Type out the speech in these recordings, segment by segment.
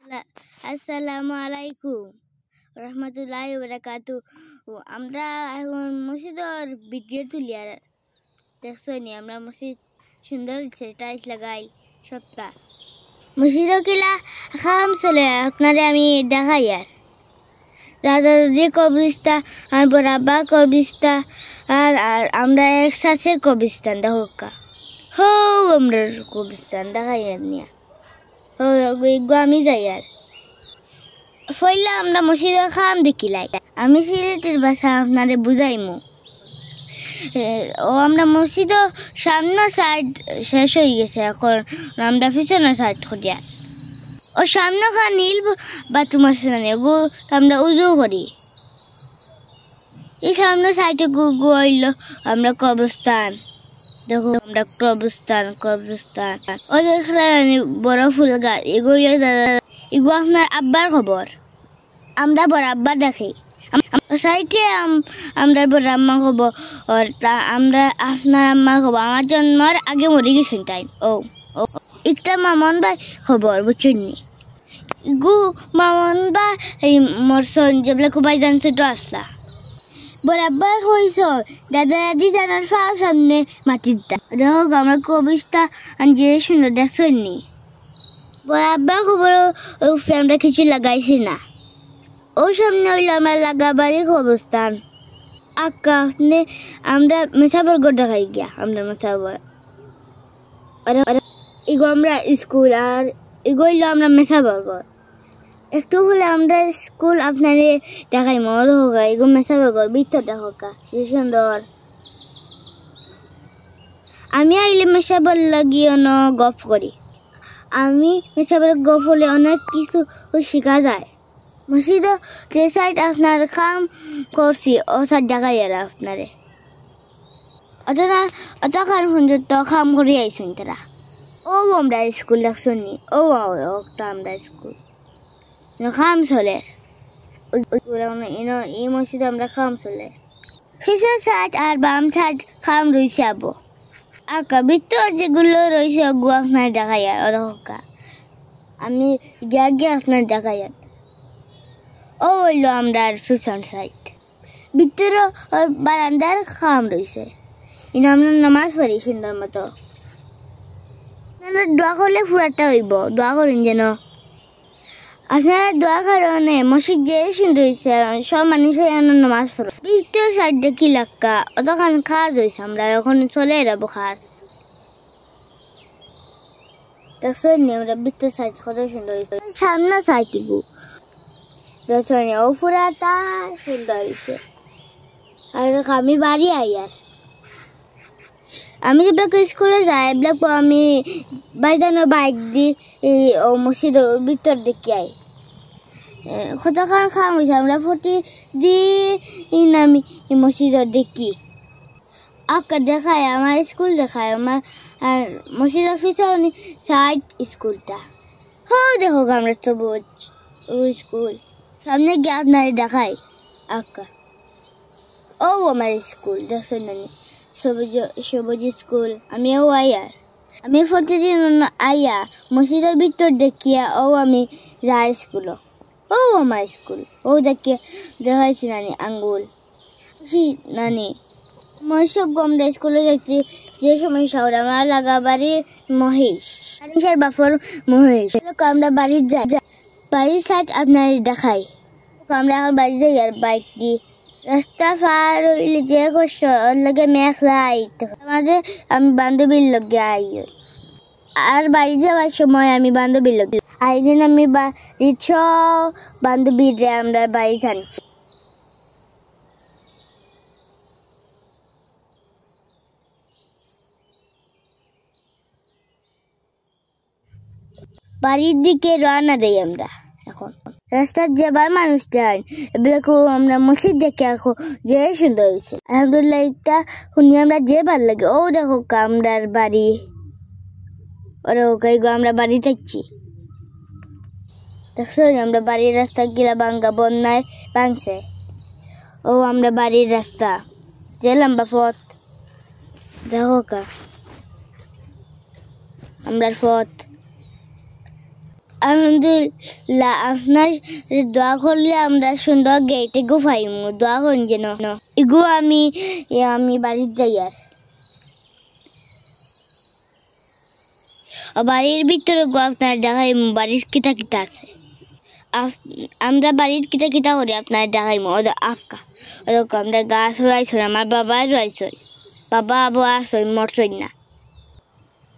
আসসালামু আলাইকুম রহমতুল্লাহি ওয়া বারাকাতু। আমরা এখন মসজিদের ভিডিও তুলি আর দেখছনি আমরা মসজিদ সুন্দর টাইলস লাগাই সবটা মসজিদও কিলা খাম চলে আপনারে আমি দেখাই আর দাদা দাদি কবরিস্তা আর বরাবা কবরিস্তা আর আমরা একসাথে কবরিস্তান দেখা হো আমরা কবরিস্তান দেখাই আর নিয়া হো আমি যাই আর ফইলা আমরা মসজিদের খাম দেখিলাই আমি সিলেটের ভাষা আপনারে বুঝাইমু। ও আমরা মসজিদও সামনে সাইড শেষ হয়ে গেছে, এখন আমরা পিছনের সাইড করিয়া ও সামনে নীল বাথরুম আছে না গো, আমরা উজু করি। এই সামনে সাইডে হইল আমরা কবরস্থান দেখো, আমরা কবরস্থান ও দেখলাম বড় ফুল গাছ এগুলো দাদা এগুলো আপনার আব্বার খবর, আমরা বড় আব্বা দেখি সাইডে আমরা বড় আম্মা খবর, আমরা আপনার আম্মা খবর আমার জন্মের আগে মরে গেছেন তাই। ও একটা মামন ভাই খবর বুঝছেন নি গু মামন বা এই মরসন যেগুলো খুবই জানছে তো আসলা বরাবর হয়েছ দাদা দাদি জানার সামনে মাটিরটা দেখো আমরা কবিতা যে সুন্দর দেখছেন নি বরাবর খবর উপরে আমরা কিছু লাগাইছি না, ও সামনে হইলে আমরা লাগাবারই অবস্থান আঁকা আমরা মেসাবর গড় দেখাই গিয়া আমরা মেসাবর এগো আমরা স্কুল আর এগো হইলো আমরা মেসাবর গড় একটু হলে আমরা স্কুল আপনারে দেখাই মল হোকা এগো মেসাবর গড় ভিতরটা হোকা কি সুন্দর। আমি আইলে মেসাবর লাগিয়ে গপ করি, আমি মেসাবর গপ হলে অনেক কিছু শেখা যায়। মসজিদ যে সাইড আপনার কাম করছি ও সাইড দেখাই আর আপনারে অত কারণ পর্যন্ত কাম করে আইসুন তারা। ও আমরা স্কুল দেখছেন নি, ও ওটা আমরা স্কুল খাম চলে এই মসজিদে আমরা খাম চলে পিছের সাইড আর বাম সাইড খাম রয়েছে আবো আঁকা ভিতর যেগুলো রয়েছে ওগুলো আপনার দেখাই আর অদকা আমি গিয়ে আপনার দেখাই আর ও হইলো আমরা পিছন সাইড ভিতরে বারান্দার খাম রয়েছে কিন্তু আমরা নামাজ পড়ি সুন্দর মতো। দোয়া করলে পুরাটা হইব, দোয়া করেন যেন আপনারা দোয়া কারণে মসজিদ যে সুন্দর হয়েছে সব মানুষের নামাজ পড়ো। ভিতর সাইডে কি লাক্কা অতখান খাস হয়েছে আমরা এখন চলে যাবো খাস দেখছেন নি আমরা ভিতর সাইড কত সুন্দর হয়েছে সামনে সাইড গু দেখছেন ও পুরাটা সুন্দর হয়েছে। আর আমি বাড়ি আই আর আমি যেগুলো স্কুলে যাই এগুলো আমি বাইদানো বাইক দিয়ে ও মসজিদ ভিতর দেখি আই কতক্ষণ খাম হয়েছে আমরা প্রতিদিন আমি মসজিদ দেখি আঁকা দেখায় আমার স্কুল দেখায় আমার আর মসজিদ অফিসের সাইড স্কুলটা হো দেখো আমরা সবুজ স্কুল সামনে গিয়ে আপনার দেখায় আঁকা ও আমার স্কুল দেখছেন না সবুজ স্কুল আমিও আইয়া আমি প্রতিদিন আইয়া মসজিদের ভিতর দেখিয়া ও আমি যাই স্কুল ও আমার স্কুল ও দেখিয়া দেখাইছি নানি আঙ্গুল নানি মহিষক গমরা স্কুলে দেখছি যে সময় শহর আমার লাগা বাড়ি মহিষ মানুষের বাপর মহিষ আমরা বাড়ির যাই বাড়ির সাইড আপনার দেখাই আমরা এখন বাড়ি যাই আর বাইক দিয়ে রাস্তা পার হইলে যে কষ্ট ওর লগে মেঘলা আইতে আমাদের আমি বান্ধবীর লগে আই আর বাড়ি যাওয়ার সময় আমি বান্ধবীর লগে আইদিন আমি বাড়ির সব বান্ধবীর আমরা বাড়ি জানছি বাড়ির দিকে রওনা দেই আমরা এখন রাস্তার যাবার মানুষ যান এগুলো আমরা মসজিদ দেখে এখন যে সুন্দর হয়েছে আলহামদুলিল্লাহ একটা শুনি আমরা যে ভালো লাগে ও দেখো আমরার বাড়ি ওরা ওকে আমরা বাড়ি যাচ্ছি দেখছো আমরা বাড়ির রাস্তা গিলা ভাঙ্গা বন্যায় ভাঙছে ও আমরা বাড়ির রাস্তা যে লম্বা পথ দেখো আমরা পথ আলহামদুলিল্লাহ আপনার দোয়া করলে আমরা সুন্দর গেটে গো পাইমু দোয়া করুন যেন এগু আমি বাড়ির যাই আর বাড়ির ভিতরে গো আপনার দেখাইমু বাড়ির কিতা কিতা আছে আমরা বাড়ির কিতা কিতা করি আপনার দেখাইমু ওদের আক্কা ওরকম আমরা গাছ রয়েছিল আমার বাবা রয়েছিল বাবা আবু আসল মরছই না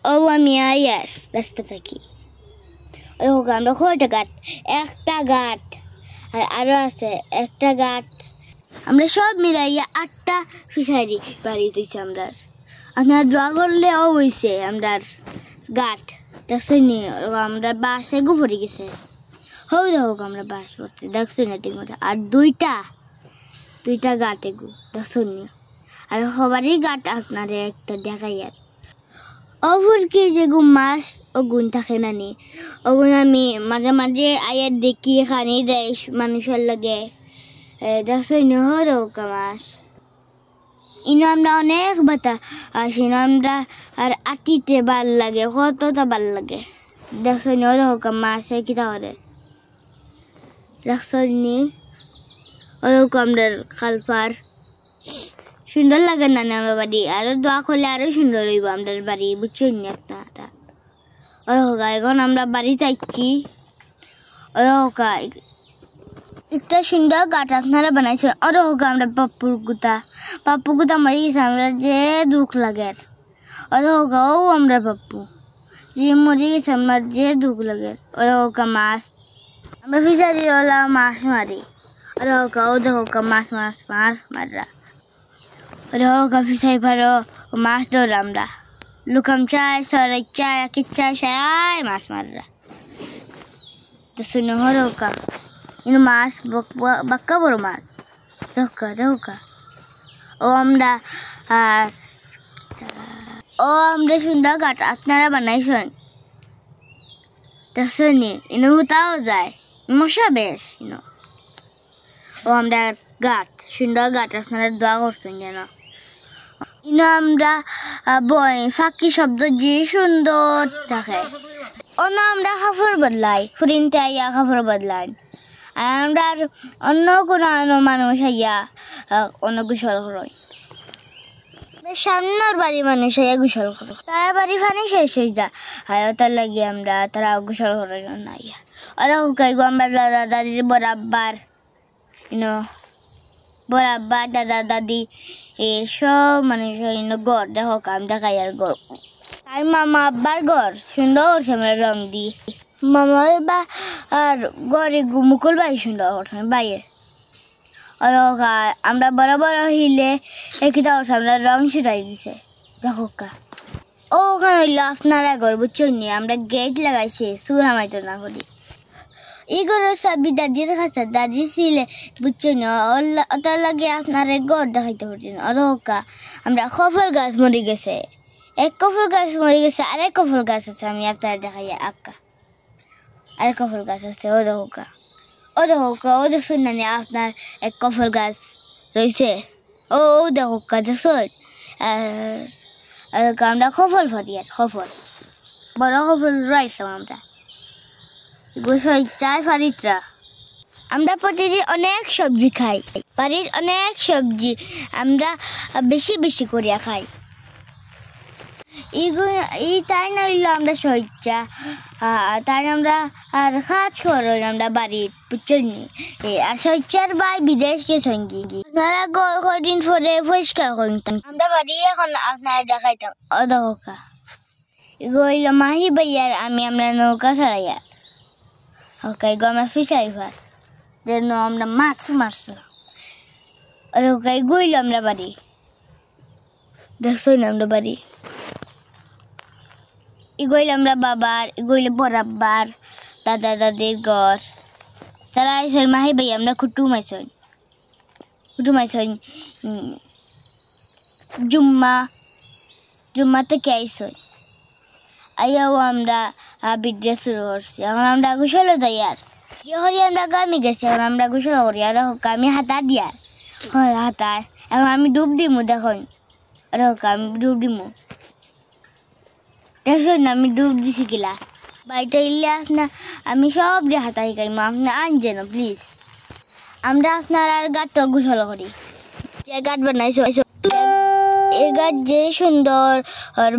ও আমি আয়ার রাস্তা থাকি ওরকম আমরা কয়টা ঘাট একটা ঘাট আর আরো আছে একটা ঘাট আমরা সব মিলাইয়া 8টা ফিশারি বাড়ি দিয়েছি আমরা আপনার দোয়া করলে ও হয়েছে আমরা ঘাট দেখছি নি আমরা বাসে গু পড়ে গেছে হোক আমরা বাস করছি দেখছি না ঠিক মতো আর দুইটা ঘাটে গু দেখছি নি আর সবারই ঘাট আপনাদের একটা দেখাই আর অভুর কি যে গু মাছ ওগুন থাকে না নি ওগুন আমি মাঝে মাঝে আয়ার দেখি খানি দেয় মানুষের লাগে দেখছি নি হোক মাছ ইনো আমরা অনেক বাতা আসি আমরা আর আটিতে ভাল লাগে কতটা ভাল লাগে দেখছি নি হোক মাছে কিতা করে দেখছি নি ওরকম আমরা খালপার সুন্দর লাগে না আমার বাড়ি আরো দোয়া করলে আরো সুন্দর হইব আমাদের বাড়ি বুঝছেন না আপনারা ওরকা এখন আমরা বাড়ি যাচ্ছি ওরকা একটা সুন্দর গাছ আপনারা বানাইছেন ওরকা আমরা পাপ্পুর গুতা মারি গেছে আমরা যে দুঃখ লাগে ওরকা ও আমরা পাপ্পু যে মরে গেছে আমার যে দুঃখ লাগে ওরকা মাছ আমরা ফিশারি ওলা মাছ মারি ওরকা ও দেখা মাছ মাররা ওরকা ফিশারি পারো মাছ ধর আমরা লুকাম চাই সরাই চাই কিচ্ছাই সাই মাছ মাররা তো শুনে ওরকা ইনো মাছ বাক্কা বড় মাছ রোকা ও আমরা সুন্দর ঘাট আপনারা বানাইছেন দেখছেন ইনো হুতাও যায় মশা বেশ ইনো ও আমরা ঘাট সুন্দর ঘাট আপনারা দোয়া করছেন যেন ইনো আমরা বই ফাঁকি শব্দ যে সুন্দর থাকে অন্য আমরা কাপড় বদলাই ফুরিনতে আইয়া কাপড় বদলাই আর আমরা অন্য কোনো মানুষ আইয়া অন্য গোসল করে সামনের বাড়ি মানুষ আইয়া গোসল করে তারা বাড়ি ফানি শেষ হয়ে যায় তার লাগে আমরা তারা গোসল করে না আইয়া ওরা হুকাই গো আমরা দাদা দাদির বরাবর বরাবর দাদা দাদি সব মানুষ গড় দেখো কাম দেখাই আর গড় তাই মামা আব্বার গড় সুন্দর করছে আমরা রং দিয়ে মামার বা আর গড়ে মুকুল বাই সুন্দর করছে বাইরে আর আমরা বড় বড় হিলে একইটা করছে আমরা রং ছুটাই দিছে দেখো কা ওখানে হইলো আপনারা গড় বুঝছো নি আমরা গেট লাগাইছি সুর হামাইতো না করি এগুলো সবই দাদির কাছে দাদি ছিলে বুঝছো না ওটার লাগে আপনারা গড় দেখাইতে পারছেন ওরকা আমরা কফল গাছ মরে গেছে এক কফল গাছ মরে গেছে আরেক কফল গাছ আছে আমি আপনারা দেখাই আঁকা আরেক কফল গাছ আছে ও দেখোকা ও দেখুন না আপনার এক কফল গাছ রয়েছে ও দেখোকা দেখুন আর আমরা কফল ফাটি আর কফল বড় কফল রয়েছিলাম আমরা গোসই চাই ফারিতরা আমরা প্রতিদিন অনেক সবজি খাই বাড়ির অনেক সবজি আমরা বেশি বেশি করিয়া খাই এই তাই না হইলো আমরা সজ্জা তাই আমরা আর কাজ করো আমরা বাড়ির বুঝছেন আর সজ্জার ভাই বিদেশ গেছেন আপনারা কদিন পরে পরিষ্কার করতেন আমরা বাড়ি এখন আপনারা দেখাইতাম অদকা এগুলো মাহি ভাইয়ার আমরা নৌকা ছাড়াইয়া ওকে আমরা ফিশারি ফার যেন আমরা মাছ মারছিলাম আর ওকে গইল আমরা বাড়ি দেখছো না আমরা বাড়ি এগুলো আমরা বাবার এগুলো বরাবর দাদা দাদির ঘর তারা আইসেন মাহি ভাই আমরা কুটুম আইসেন জুম্মা থেকে আইসেন আইয়াও আমরা বিদ্যা শুরু করছি এখন আমরা গোসলে যাই আর ইহরি আমরা গ্রামে গেছি এখন আমরা গোসল করি আর আমি হাতা দিয়ার হাতায় এখন আমি ডুব দিমু দেখুন আমি ডুব দিমু দেখুন আমি ডুব দিছি কিলা বাড়িতে এলে আপনার আমি সব দেখাতে শিখাইম আপনি আনছেন প্লিজ আমরা আপনার আর গাছটা গুছল করি যে গাছ বানাইছো এই গাছ যে সুন্দর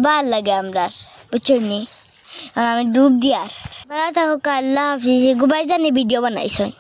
ভাল লাগে আমরা বুঝছেন নি আমি ডুব দিয়ার বেলা থাকুক আল্লাহ হাফিজ গোবাই জানি ভিডিও বানাইছেন।